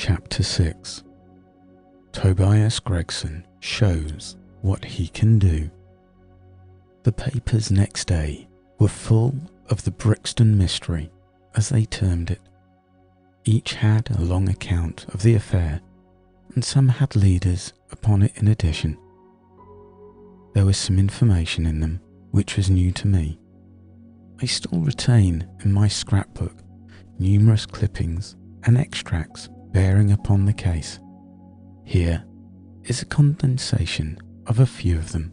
Chapter 6. Tobias Gregson shows what he can do. The papers next day were full of the Brixton mystery, as they termed it. Each had a long account of the affair, and some had leaders upon it in addition. There was some information in them which was new to me. I still retain in my scrapbook numerous clippings and extracts bearing upon the case. Here is a condensation of a few of them.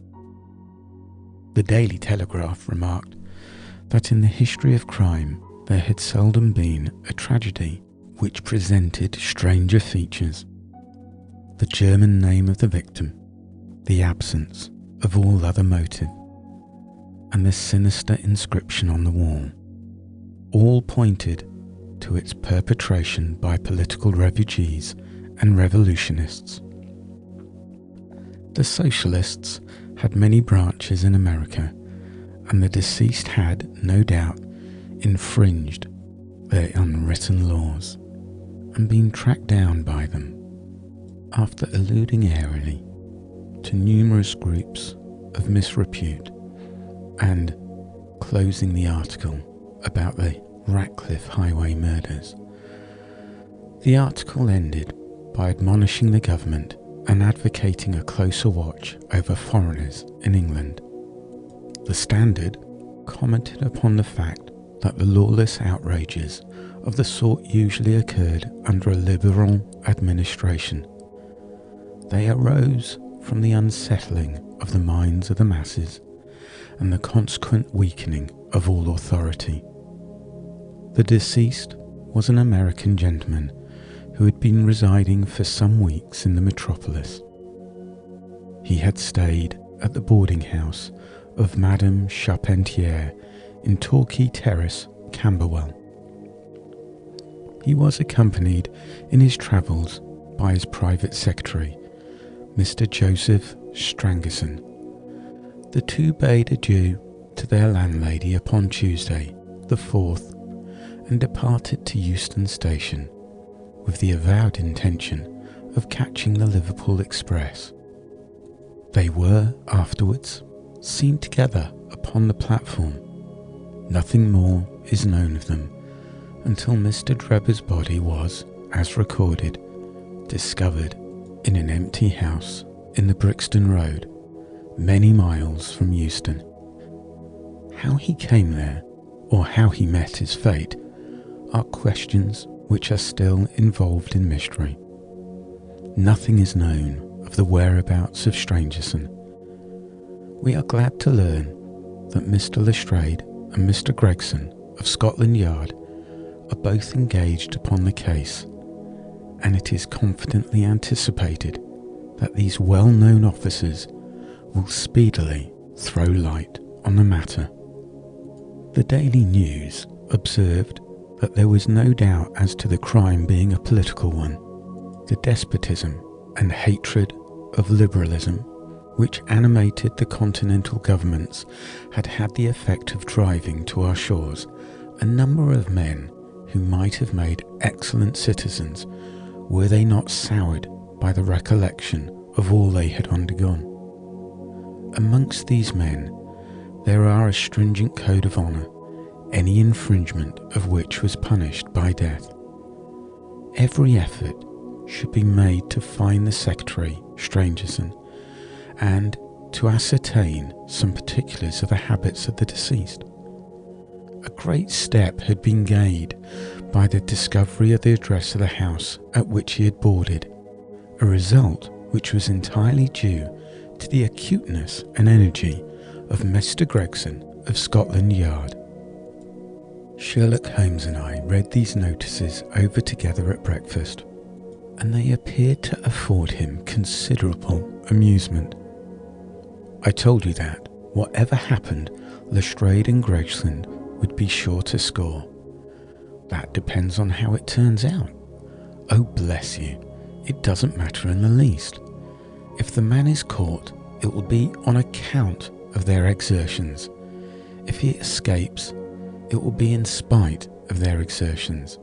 The Daily Telegraph remarked that in the history of crime there had seldom been a tragedy which presented stranger features. The German name of the victim, the absence of all other motive, and the sinister inscription on the wall, all pointed to its perpetration by political refugees and revolutionists. The socialists had many branches in America, and the deceased had, no doubt, infringed their unwritten laws and been tracked down by them, after alluding airily to numerous groups of misrepute and closing the article about the Ratcliffe Highway murders. The article ended by admonishing the government and advocating a closer watch over foreigners in England. The Standard commented upon the fact that the lawless outrages of the sort usually occurred under a liberal administration. They arose from the unsettling of the minds of the masses and the consequent weakening of all authority. The deceased was an American gentleman who had been residing for some weeks in the metropolis. He had stayed at the boarding house of Madame Charpentier in Torquay Terrace, Camberwell. He was accompanied in his travels by his private secretary, Mr. Joseph Strangerson. The two bade adieu to their landlady upon Tuesday, the 4th, and departed to Euston Station with the avowed intention of catching the Liverpool express. They were afterwards seen together upon the platform. Nothing more is known of them until Mr. Drebber's body was, as recorded, discovered in an empty house in the Brixton Road, many miles from Euston. How he came there, or how he met his fate, are questions which are still involved in mystery. Nothing is known of the whereabouts of Strangerson. We are glad to learn that Mr. Lestrade and Mr. Gregson of Scotland Yard are both engaged upon the case, and it is confidently anticipated that these well-known officers will speedily throw light on the matter. The Daily News observed that there was no doubt as to the crime being a political one. The despotism and hatred of liberalism which animated the continental governments had had the effect of driving to our shores a number of men who might have made excellent citizens were they not soured by the recollection of all they had undergone. Amongst these men there are a stringent code of honour, any infringement of which was punished by death. Every effort should be made to find the secretary, Strangerson, and to ascertain some particulars of the habits of the deceased. A great step had been gained by the discovery of the address of the house at which he had boarded, a result which was entirely due to the acuteness and energy of Mr. Gregson of Scotland Yard. Sherlock Holmes and I read these notices over together at breakfast, and they appeared to afford him considerable amusement. I told you that, whatever happened, Lestrade and Gregson would be sure to score. That depends on how it turns out. Oh, bless you, it doesn't matter in the least. If the man is caught, it will be on account of their exertions. If he escapes, it will be in spite of their exertions.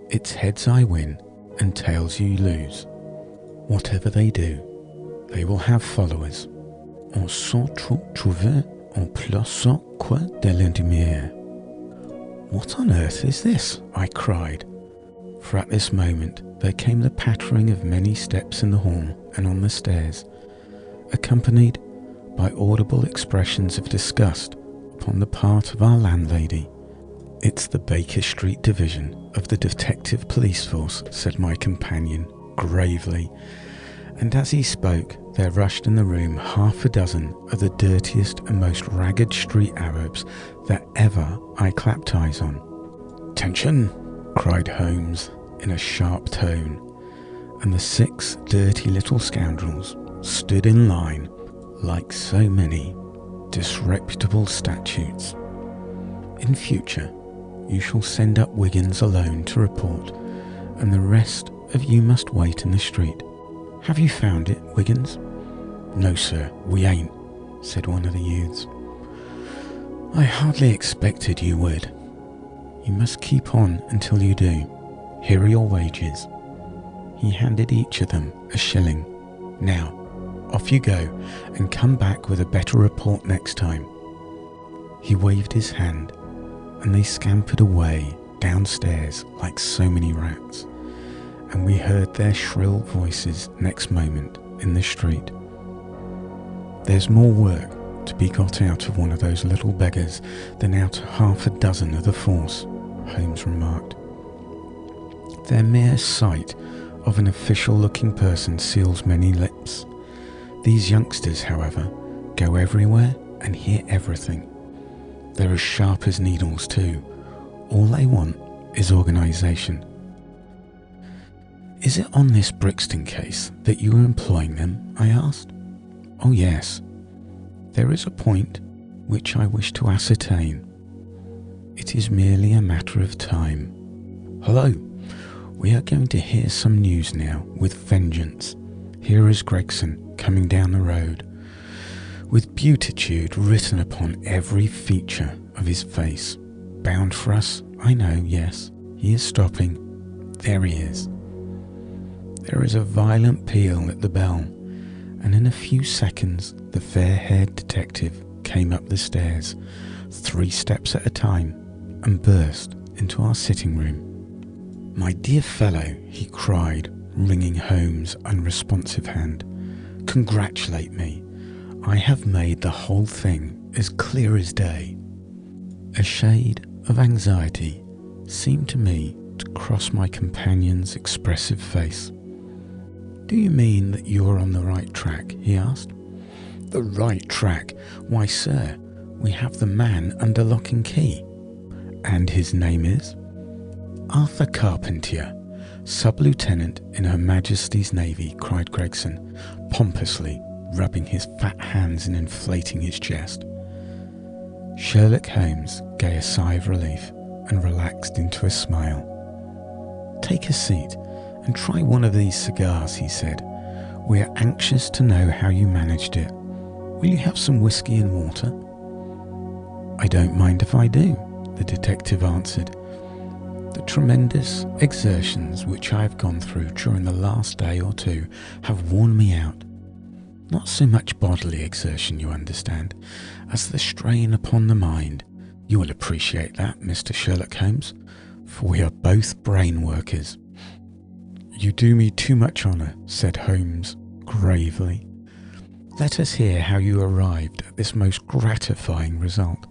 It's heads I win, and tails you lose. Whatever they do, they will have followers. On s'en trouve en plus quoi de l'indemnier. What on earth is this? I cried, for at this moment there came the pattering of many steps in the hall and on the stairs, accompanied by audible expressions of disgust upon the part of our landlady. It's the Baker Street Division of the Detective Police Force, said my companion gravely, and as he spoke there rushed in the room half a dozen of the dirtiest and most ragged street Arabs that ever I clapped eyes on. "Attention!" cried Holmes in a sharp tone, and the 6 dirty little scoundrels stood in line like so many disreputable statues. "In future, you shall send up Wiggins alone to report, and the rest of you must wait in the street. Have you found it, Wiggins?" "No, sir, we ain't," said one of the youths. "I hardly expected you would. You must keep on until you do. Here are your wages." He handed each of them a shilling. "Now, off you go, and come back with a better report next time." He waved his hand, and they scampered away downstairs like so many rats, and we heard their shrill voices next moment in the street. "There's more work to be got out of one of those little beggars than out of half a dozen of the force," Holmes remarked. "Their mere sight of an official-looking person seals many lips. These youngsters, however, go everywhere and hear everything. They're as sharp as needles too. All they want is organisation." "Is it on this Brixton case that you are employing them?" I asked. "Oh yes. There is a point which I wish to ascertain. It is merely a matter of time. Hello! We are going to hear some news now with vengeance. Here is Gregson coming down the road, with beatitude written upon every feature of his face. Bound for us, I know, yes. He is stopping. There he is." There is a violent peal at the bell, and in a few seconds the fair-haired detective came up the stairs, 3 steps at a time, and burst into our sitting room. "My dear fellow," he cried, wringing Holmes' unresponsive hand, "congratulate me. I have made the whole thing as clear as day." A shade of anxiety seemed to me to cross my companion's expressive face. "Do you mean that you are on the right track?" he asked. "The right track? Why, sir, we have the man under lock and key." "And his name is?" "Arthur Carpentier, Sub-Lieutenant in Her Majesty's Navy," cried Gregson, pompously rubbing his fat hands and inflating his chest. Sherlock Holmes gave a sigh of relief and relaxed into a smile. "Take a seat and try one of these cigars," he said. "We are anxious to know how you managed it. Will you have some whiskey and water?" "I don't mind if I do," the detective answered. "The tremendous exertions which I have gone through during the last day or two have worn me out. Not so much bodily exertion, you understand, as the strain upon the mind. You will appreciate that, Mr. Sherlock Holmes, for we are both brain workers." "You do me too much honour," said Holmes gravely. "Let us hear how you arrived at this most gratifying result."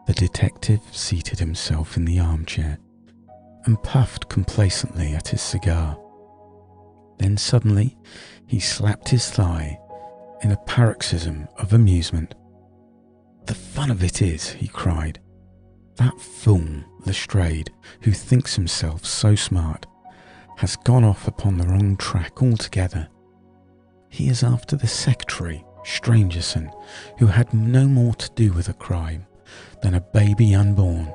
The detective seated himself in the armchair and puffed complacently at his cigar. Then suddenly he slapped his thigh in a paroxysm of amusement. "The fun of it is," he cried, "that fool Lestrade, who thinks himself so smart, has gone off upon the wrong track altogether. He is after the secretary, Strangerson, who had no more to do with the crime than a baby unborn.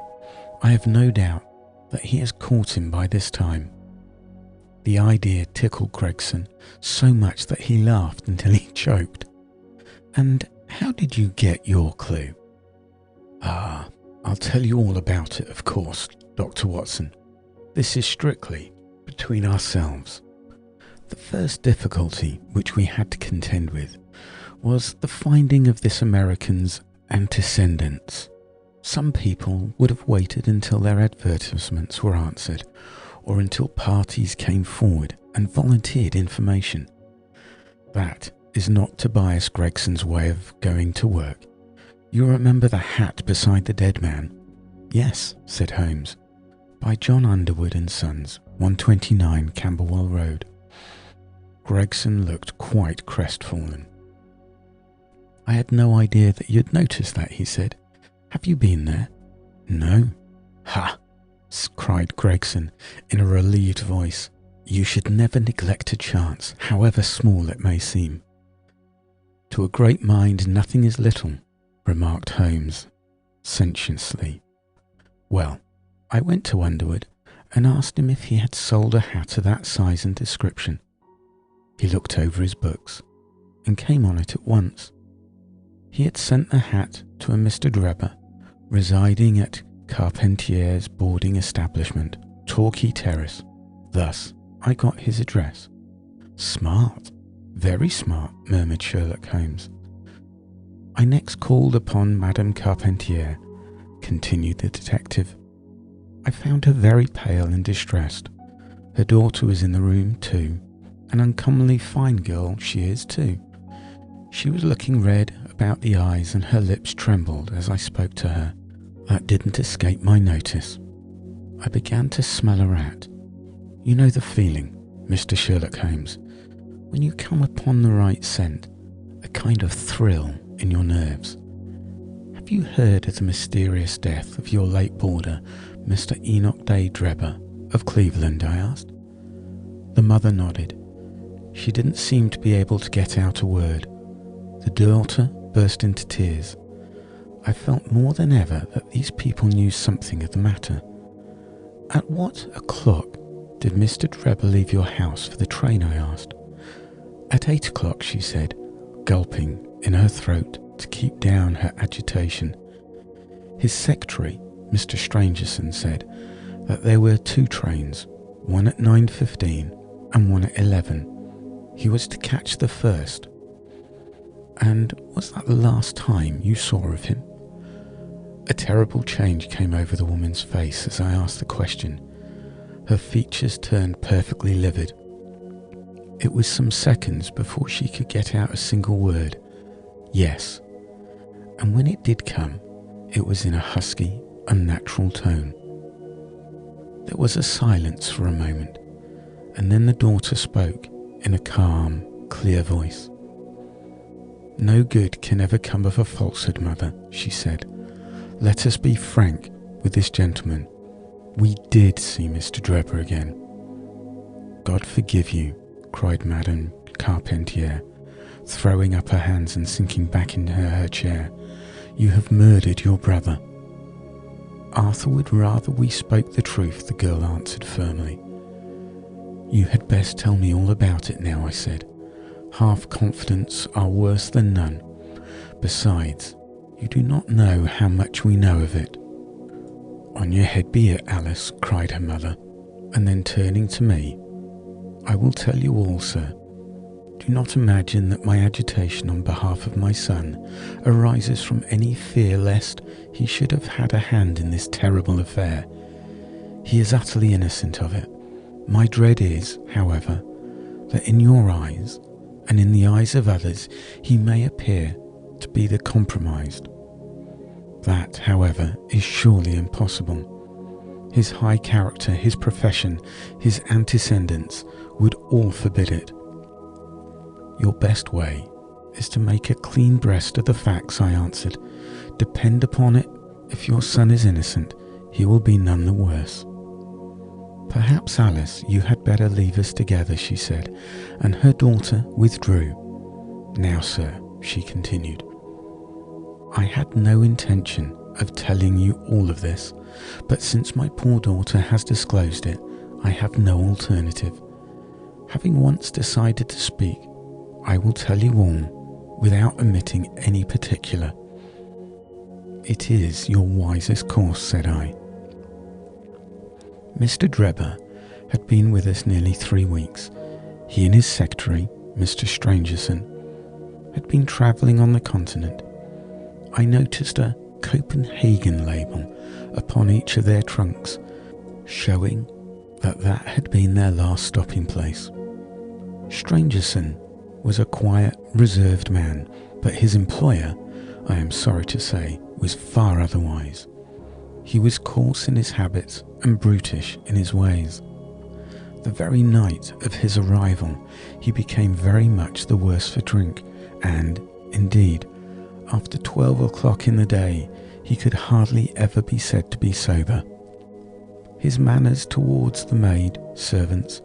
I have no doubt that he has caught him by this time." The idea tickled Gregson so much that he laughed until he choked. "And how did you get your clue?" I'll tell you all about it, of course, Dr. Watson. This is strictly between ourselves. The first difficulty which we had to contend with was the finding of this American's antecedents. Some people would have waited until their advertisements were answered, or until parties came forward and volunteered information. That is not Tobias Gregson's way of going to work. You remember the hat beside the dead man? Yes, said Holmes. By John Underwood and Sons, 129 Camberwell Road. Gregson looked quite crestfallen. I had no idea that you'd noticed that, he said. Have you been there? No. Ha! Cried Gregson in a relieved voice. You should never neglect a chance, however small it may seem. To a great mind nothing is little, remarked Holmes sententiously. Well, I went to Underwood and asked him if he had sold a hat of that size and description. He looked over his books and came on it at once. He had sent the hat to a Mr. Drebber, residing at Carpentier's boarding establishment, Torquay Terrace. Thus I got his address. Smart, very smart, murmured Sherlock Holmes. I next called upon Madame Carpentier, continued the detective. I found her very pale and distressed. Her daughter was in the room too. An uncommonly fine girl she is too. She was looking red about the eyes and her lips trembled as I spoke to her. That didn't escape my notice. I began to smell a rat. You know the feeling, Mr. Sherlock Holmes, when you come upon the right scent, a kind of thrill in your nerves. Have you heard of the mysterious death of your late boarder, Mr. Enoch Day Drebber, of Cleveland? I asked. The mother nodded. She didn't seem to be able to get out a word. The daughter burst into tears. I felt more than ever that these people knew something of the matter. At what o'clock did Mr. Drebber leave your house for the train? I asked. At 8 o'clock, she said, gulping in her throat to keep down her agitation. His secretary, Mr. Strangerson, said that there were 2 trains, one at 9:15 and one at 11. He was to catch the first. And was that the last time you saw of him? A terrible change came over the woman's face as I asked the question. Her features turned perfectly livid. It was some seconds before she could get out a single word. Yes. And when it did come, it was in a husky, unnatural tone. There was a silence for a moment, and then the daughter spoke in a calm, clear voice. No good can ever come of a falsehood, mother, she said. Let us be frank with this gentleman. We did see Mr. Drebber again. God forgive you, cried Madame Carpentier, throwing up her hands and sinking back into her chair. You have murdered your brother. Arthur would rather we spoke the truth, the girl answered firmly. You had best tell me all about it now, I said. Half confidence are worse than none. Besides, you do not know how much we know of it. On your head be it, Alice, cried her mother, and then turning to me, I will tell you all, sir. Do not imagine that my agitation on behalf of my son arises from any fear lest he should have had a hand in this terrible affair. He is utterly innocent of it. My dread is, however, that in your eyes, and in the eyes of others, he may appear to be the compromised. That, however, is surely impossible. His high character, his profession, his antecedents would all forbid it. Your best way is to make a clean breast of the facts, I answered. Depend upon it, if your son is innocent, he will be none the worse. Perhaps, Alice, you had better leave us together, she said, and her daughter withdrew. Now, sir, she continued, I had no intention of telling you all of this, but since my poor daughter has disclosed it, I have no alternative. Having once decided to speak, I will tell you all, without omitting any particular. It is your wisest course, said I. Mr. Drebber had been with us nearly 3 weeks. He and his secretary, Mr. Strangerson, had been travelling on the continent. I noticed a Copenhagen label upon each of their trunks, showing that had been their last stopping place. Strangerson was a quiet, reserved man, but his employer, I am sorry to say, was far otherwise. He was coarse in his habits and brutish in his ways. The very night of his arrival, he became very much the worse for drink, and, indeed, after 12 o'clock in the day, he could hardly ever be said to be sober. His manners towards the maid, servants,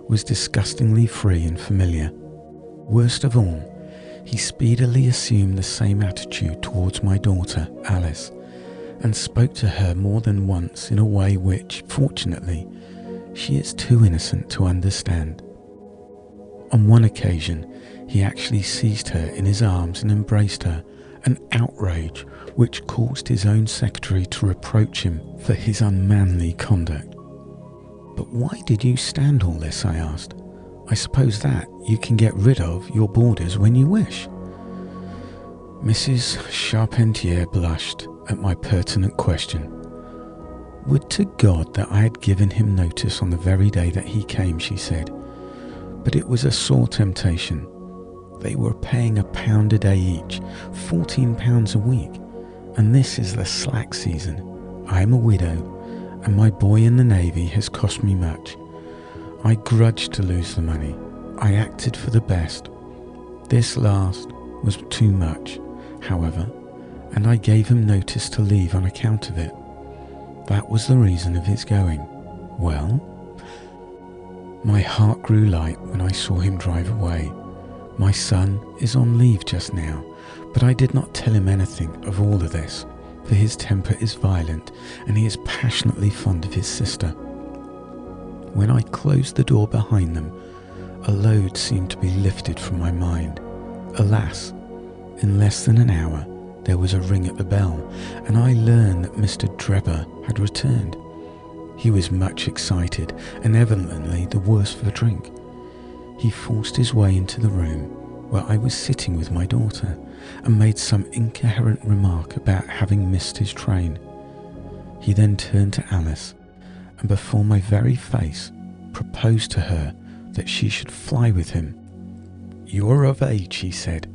was disgustingly free and familiar. Worst of all, he speedily assumed the same attitude towards my daughter, Alice, and spoke to her more than once in a way which, fortunately, she is too innocent to understand. On one occasion, he actually seized her in his arms and embraced her, an outrage which caused his own secretary to reproach him for his unmanly conduct. "But why did you stand all this?" I asked. "I suppose that you can get rid of your boarders when you wish." Mrs. Charpentier blushed at my pertinent question. "Would to God that I had given him notice on the very day that he came," she said. "But it was a sore temptation. They were paying £1 a day each, £14 a week, and this is the slack season. I am a widow, and my boy in the Navy has cost me much. I grudged to lose the money. I acted for the best. This last was too much, however, and I gave him notice to leave on account of it. That was the reason of his going." "Well?" My heart grew light when I saw him drive away. My son is on leave just now, but I did not tell him anything of all of this, for his temper is violent and he is passionately fond of his sister. When I closed the door behind them, a load seemed to be lifted from my mind. Alas, in less than an hour there was a ring at the bell, and I learned that Mr. Drebber had returned. He was much excited and evidently the worse for drink. He forced his way into the room where I was sitting with my daughter and made some incoherent remark about having missed his train. He then turned to Alice and before my very face proposed to her that she should fly with him. "You are of age," he said,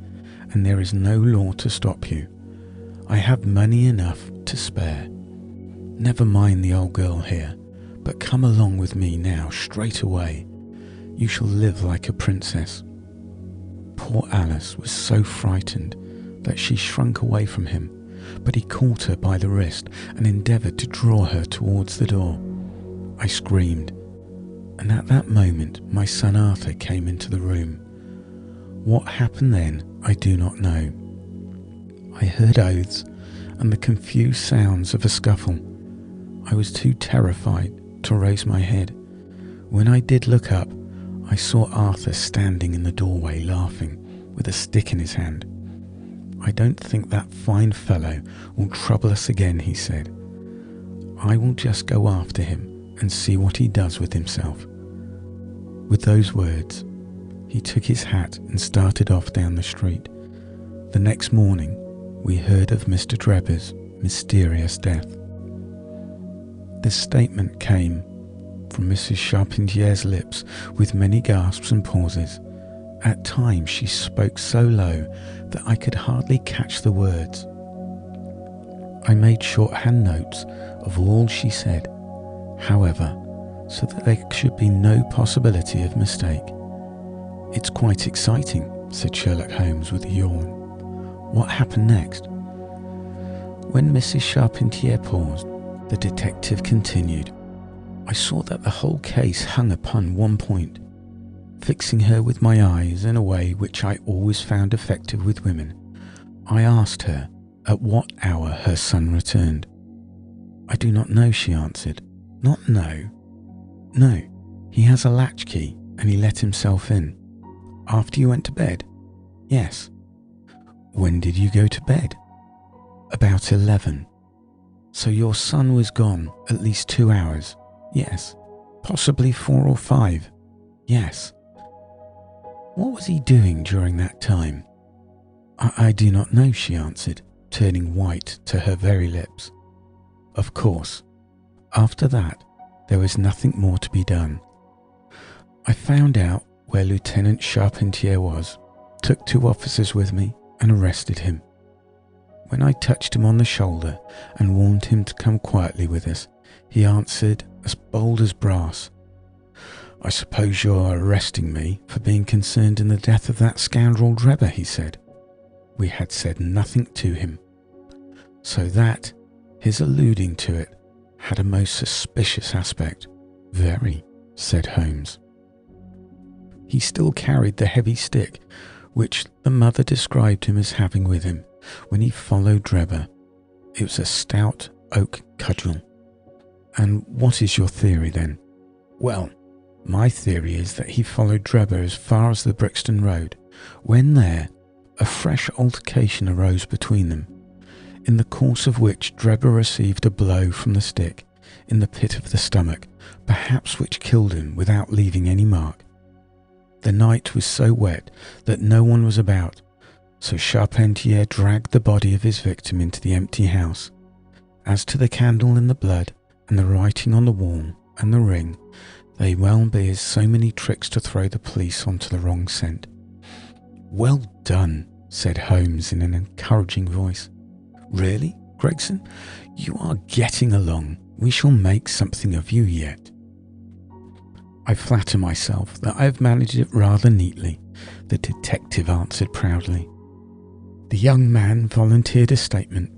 "and there is no law to stop you. I have money enough to spare. Never mind the old girl here, but come along with me now straight away. You shall live like a princess." Poor Alice was so frightened that she shrunk away from him, but he caught her by the wrist and endeavoured to draw her towards the door. I screamed, and at that moment my son Arthur came into the room. What happened then I do not know. I heard oaths and the confused sounds of a scuffle. I was too terrified to raise my head. When I did look up, I saw Arthur standing in the doorway laughing, with a stick in his hand. "I don't think that fine fellow will trouble us again," he said. "I will just go after him and see what he does with himself." With those words, he took his hat and started off down the street. The next morning, we heard of Mr. Drebber's mysterious death. This statement came from Mrs. Charpentier's lips with many gasps and pauses. At times she spoke so low that I could hardly catch the words. I made shorthand notes of all she said, however, so that there should be no possibility of mistake. "It's quite exciting," said Sherlock Holmes with a yawn. "What happened next?" When Mrs. Charpentier paused, the detective continued. "I saw that the whole case hung upon one point. Fixing her with my eyes in a way which I always found effective with women, I asked her at what hour her son returned. 'I do not know,' she answered. 'Not know?' 'No, he has a latchkey and he let himself in.' 'After you went to bed?' 'Yes.' 'When did you go to bed?' 'About 11. So your son was gone at least 2 hours?' 'Yes.' Possibly 4 or 5. Yes. What was he doing during that time? I do not know, she answered, turning white to her very lips. Of course. After that, there was nothing more to be done. I found out where Lieutenant Charpentier was, took 2 officers with me, and arrested him. When I touched him on the shoulder and warned him to come quietly with us, he answered as bold as brass. I suppose you're arresting me for being concerned in the death of that scoundrel Drebber, he said. We had said nothing to him. So that, his alluding to it, had a most suspicious aspect. Very, said Holmes. He still carried the heavy stick, which the mother described him as having with him when he followed Drebber. It was a stout oak cudgel. And what is your theory then? Well, my theory is that he followed Drebber as far as the Brixton Road. When there, a fresh altercation arose between them, in the course of which Drebber received a blow from the stick in the pit of the stomach, perhaps which killed him without leaving any mark. The night was so wet that no one was about, so Charpentier dragged the body of his victim into the empty house. As to the candle and the blood, and the writing on the wall, and the ring, they well be as so many tricks to throw the police onto the wrong scent. Well done, said Holmes in an encouraging voice. Really, Gregson? You are getting along. We shall make something of you yet. I flatter myself that I have managed it rather neatly, the detective answered proudly. The young man volunteered a statement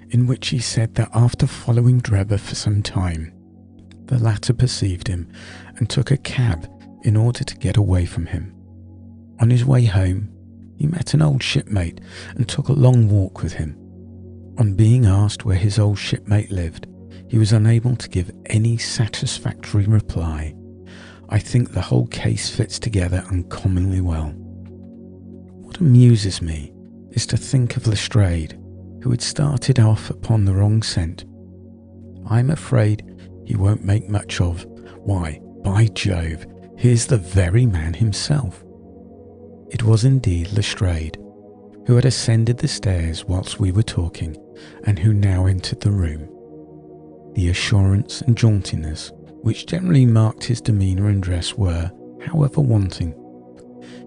in which he said that after following Drebber for some time, the latter perceived him and took a cab in order to get away from him. On his way home, he met an old shipmate and took a long walk with him. On being asked where his old shipmate lived, he was unable to give any satisfactory reply. I think the whole case fits together uncommonly well. What amuses me is to think of Lestrade, who had started off upon the wrong scent. I'm afraid he won't make much of. Why, by Jove, here's the very man himself. It was indeed Lestrade, who had ascended the stairs whilst we were talking, and who now entered the room. The assurance and jauntiness which generally marked his demeanour and dress were, however, wanting.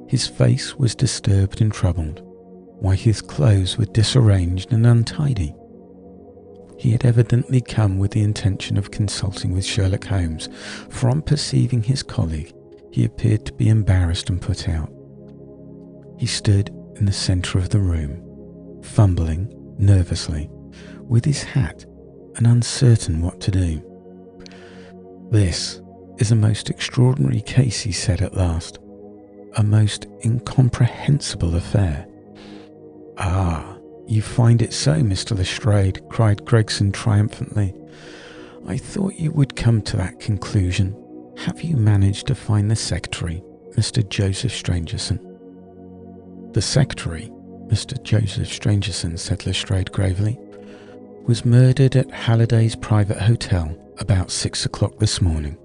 His face was disturbed and troubled, while his clothes were disarranged and untidy. He had evidently come with the intention of consulting with Sherlock Holmes, for on perceiving his colleague, he appeared to be embarrassed and put out. He stood in the centre of the room, fumbling nervously with his hat and uncertain what to do. This is a most extraordinary case, he said at last. A most incomprehensible affair. Ah, you find it so, Mr. Lestrade, cried Gregson triumphantly. I thought you would come to that conclusion. Have you managed to find the secretary, Mr. Joseph Stangerson? The secretary, Mr. Joseph Stangerson, said Lestrade gravely, was murdered at Halliday's private hotel about 6 o'clock this morning.